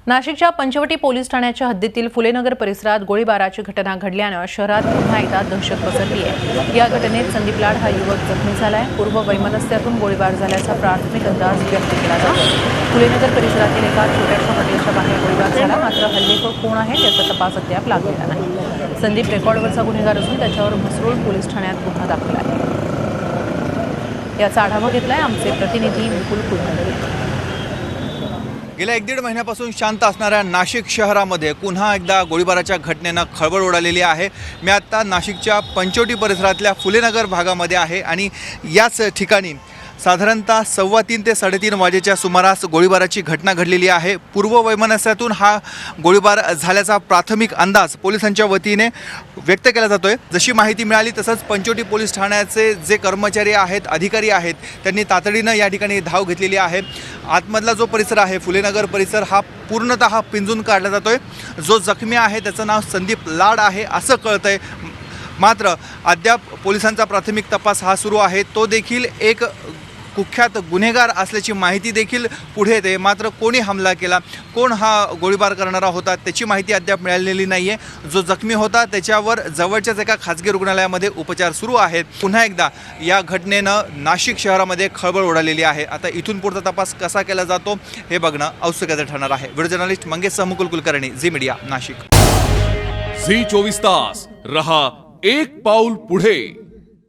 नाशिकच्या पंचवटी पोलीस ठाण्याच्या हद्दीतील फुलेनगर परिसरात गोळीबाराची घटना घडल्यानं शहरात पुन्हा एकदा दहशत पसरली आहे। या घटनेत संदीप लाड हा युवक जखमी झालाय। पूर्व वैमनस्यातून गोळीबार झाल्याचा प्राथमिक अंदाज व्यक्त केला जातो। फुलेनगर परिसरातील एका छोट्याशा हॉटेलच्या बाहेर गोळीबार झाला, मात्र हल्लेखोर कोण आहे याचा तपास अद्याप लागलेला नाही। संदीप रेकॉर्डवरचा गुन्हेगार असून त्याच्यावर म्हसरूळ पोलीस ठाण्यात गुन्हा दाखल आहे। याचा आढावा घेतलाय आमचे प्रतिनिधी मुकुल कुलकर्णी। गेल्या 1-1.5 महिन्यापासून शांत असणाऱ्या नाशिक शहरामध्ये पुन्हा एकदा गोळीबाराच्या घटनेनं खळबळ उडालेली आहे। मी आता नाशिकच्या पंचवटी परिसरातल्या फुलेनगर भागामध्ये आहे आणि याच ठिकाणी साधारणतः 3:15 ते 3:30 वाजेच्या सुमारास गोळीबाराची घटना घडलेली आहे। पूर्व वैमनस्यातून हा गोळीबार झाल्याचा प्राथमिक अंदाज पोलिसांच्या वतीने व्यक्त केला जातोय। जशी माहिती मिळाली तसंच पंचवटी पोलीस ठाण्याचे जे कर्मचारी आहेत, अधिकारी आहेत, त्यांनी तातडीनं या ठिकाणी धाव घेतलेली आहे। आतमधला जो परिसर आहे फुलेनगर परिसर हा पूर्णतः पिंजून काढला जातोय। जो जखमी आहे त्याचं नाव संदीप लाड आहे असं कळतंय, मात्र अद्याप पोलिसांचा प्राथमिक तपास हा सुरू आहे। तो देखील एक कुख्यात गुन्हेगार असल्याची माहिती देखील पुढे येते, मात्र कोणी हमला केला, कोण हा गोळीबार करणारा होता त्याची माहिती अद्याप मिळालेली नाही आहे। जो जखमी होता त्याच्यावर जवळच्याच एका खाजगी रुग्णालयामध्ये उपचार सुरू आहेत। पुन्हा एकदा या घटनेनं नाशिक शहरामध्ये खळबळ उडालेली आहे। आता इथून पुढचा तपास कसा केला जातो हे बघणं औत्सुक्याचं ठरणार आहे। Video journalist Mangesh Mukul Kulkarni, Zee media, Nashik. Zee 24 तास रहा एक पाऊल पुढे।